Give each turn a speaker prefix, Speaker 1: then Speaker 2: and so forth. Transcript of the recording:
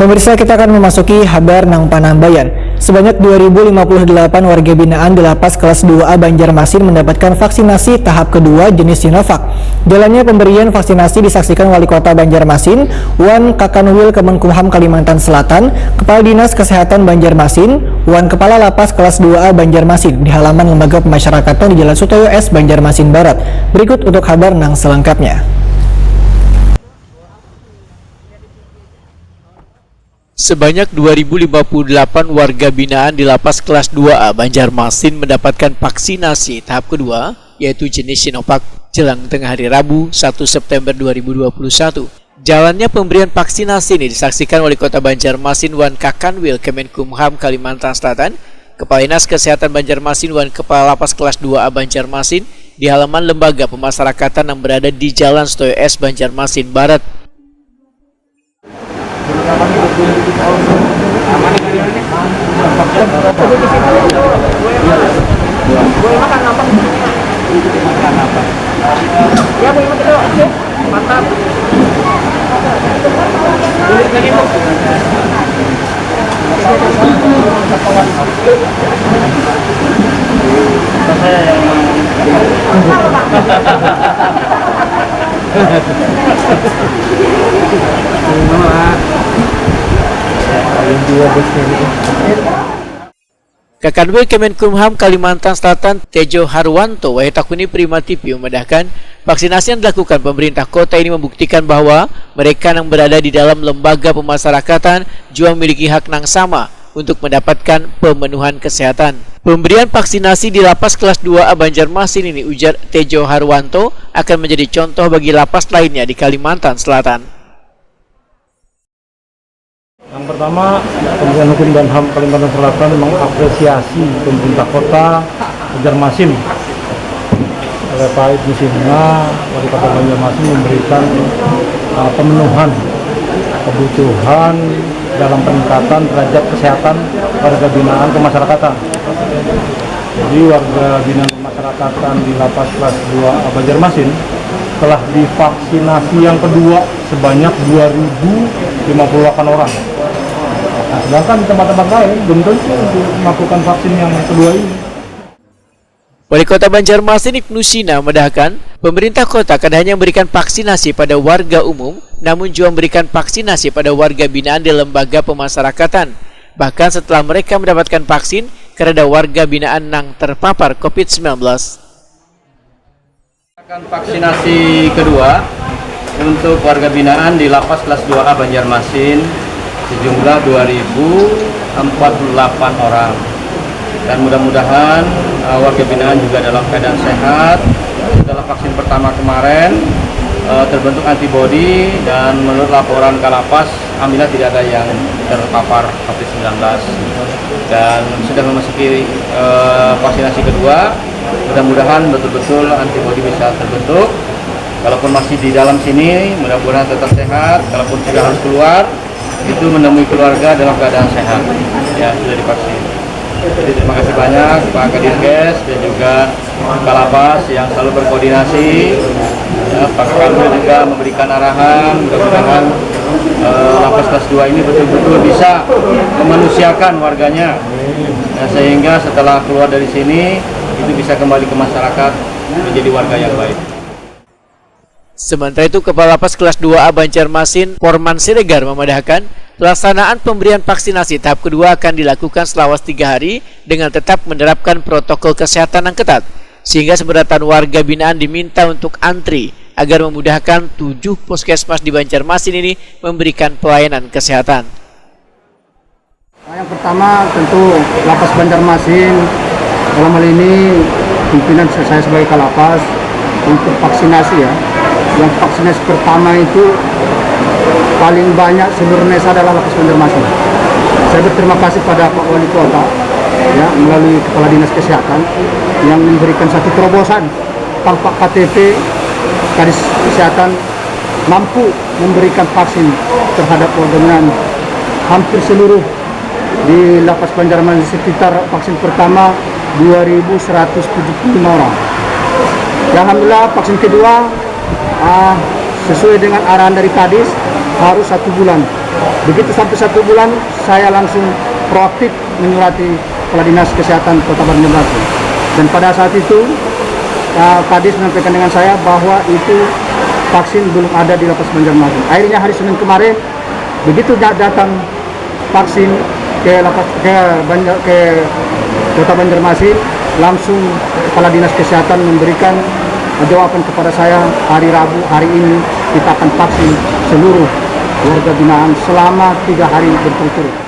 Speaker 1: Pemirsa, kita akan memasuki Habar Nang Panambayan. Sebanyak 2.058 warga binaan di Lapas Kelas 2A Banjarmasin mendapatkan vaksinasi tahap kedua jenis Sinovac. Jalannya pemberian vaksinasi disaksikan Wali Kota Banjarmasin, Wan Kakanwil Kemenkumham Kalimantan Selatan, Kepala Dinas Kesehatan Banjarmasin, Wan Kepala Lapas Kelas 2A Banjarmasin di halaman Lembaga Pemasyarakatan di Jalan Sutoyo S, Banjarmasin Barat. Berikut untuk Habar Nang selengkapnya.
Speaker 2: Sebanyak 2.058 warga binaan di Lapas Kelas 2A Banjarmasin mendapatkan vaksinasi tahap kedua, yaitu jenis Sinovac, jelang tengah hari Rabu 1 September 2021. Jalannya pemberian vaksinasi ini disaksikan Wali Kota Banjarmasin Wan Kakanwil Kemenkumham Kalimantan Selatan, Kepala Dinas Kesehatan Banjarmasin Wan Kepala Lapas Kelas 2A Banjarmasin di halaman Lembaga Pemasyarakatan yang berada di Jalan Sutoyo S, Banjarmasin Barat. Kakanwil Kemenkumham Kalimantan Selatan Tejo Harwanto Wahitakuni Prima TV memedahkan vaksinasi yang dilakukan pemerintah kota ini membuktikan bahwa mereka yang berada di dalam lembaga pemasyarakatan juga memiliki hak yang sama untuk mendapatkan pemenuhan kesehatan. Pemberian vaksinasi di Lapas Kelas 2A Banjarmasin ini, ujar Tejo Harwanto, akan menjadi contoh bagi lapas lainnya di Kalimantan Selatan.
Speaker 3: Yang pertama, Kementerian Hukum dan HAM Kalimantan Selatan mengapresiasi pemerintah kota Banjarmasin oleh Pak Ibnu Singa, Wali Kota Banjarmasin memberikan pemenuhan kebutuhan dalam peningkatan derajat kesehatan warga binaan kemasyarakatan. Jadi warga binaan kemasyarakatan di Lapas Kelas 2A Banjarmasin telah divaksinasi yang kedua sebanyak 2.058 orang. Nah, sedangkan di tempat-tempat lain belum tentu untuk melakukan vaksin yang kedua ini.
Speaker 2: Wali Kota Banjarmasin Ibnu Sina memedahkan pemerintah kota akan hanya memberikan vaksinasi pada warga umum, namun juga memberikan vaksinasi pada warga binaan di lembaga pemasyarakatan. Bahkan setelah mereka mendapatkan vaksin, karena warga binaan yang terpapar COVID-19.
Speaker 4: Vaksinasi kedua untuk warga binaan di Lapas Kelas 2A Banjarmasin sejumlah 2.048 orang. Dan mudah-mudahan warga binaan juga dalam keadaan sehat. Setelah vaksin pertama kemarin terbentuk antibodi dan menurut laporan Kalapas, alhamdulillah tidak ada yang terpapar COVID-19 dan sudah memasuki vaksinasi kedua. Mudah-mudahan betul-betul antibodi bisa terbentuk. Kalaupun masih di dalam sini, mudah-mudahan tetap sehat. Kalaupun sudah harus keluar, itu menemui keluarga dalam keadaan sehat. Ya, sudah divaksin. Jadi terima kasih banyak Pak Kadinkes dan juga Kalapas yang selalu berkoordinasi. Ya, Pak Kakanwil juga memberikan arahan. Mudah-mudahan Lapas Kelas 2 ini betul-betul bisa memanusiakan warganya. Ya, sehingga setelah keluar dari sini, itu bisa kembali ke masyarakat menjadi warga yang baik.
Speaker 2: Sementara itu, Kepala Lapas Kelas 2A Banjarmasin Forman Siregar memedahkan pelaksanaan pemberian vaksinasi tahap kedua akan dilakukan selama 3 hari dengan tetap menerapkan protokol kesehatan yang ketat, sehingga seberatan warga binaan diminta untuk antri agar memudahkan 7 puskesmas di Banjarmasin ini memberikan pelayanan kesehatan.
Speaker 5: Yang pertama tentu Lapas Banjarmasin, dalam hal ini pimpinan saya sebagai Kalapas untuk vaksinasi ya. Yang vaksinasi pertama itu paling banyak seluruh Indonesia adalah Lapas Banjarmasin. Saya berterima kasih pada Pak Wali Kota ya, melalui Kepala Dinas Kesehatan yang memberikan satu terobosan tanpa KTP. Kadis Kesehatan mampu memberikan vaksin terhadap warga binaan hampir seluruh di Lapas Banjarmasin. Sekitar vaksin pertama 2.175 orang. Alhamdulillah vaksin kedua sesuai dengan arahan dari Kadis harus 1 bulan Begitu sampai 1 bulan, saya langsung proaktif menyurati Kepala Dinas Kesehatan Kota Banjarmasin. Dan pada saat itu, Kadis menyampaikan dengan saya bahwa itu vaksin belum ada di lapas Banjarmasin. Akhirnya hari Senin kemarin, begitu datang vaksin ke Kota Banjarmasin, langsung Kepala Dinas Kesehatan memberikan jawaban kepada saya, hari Rabu hari ini kita akan vaksin seluruh warga binaan selama 3 hari berturut-turut.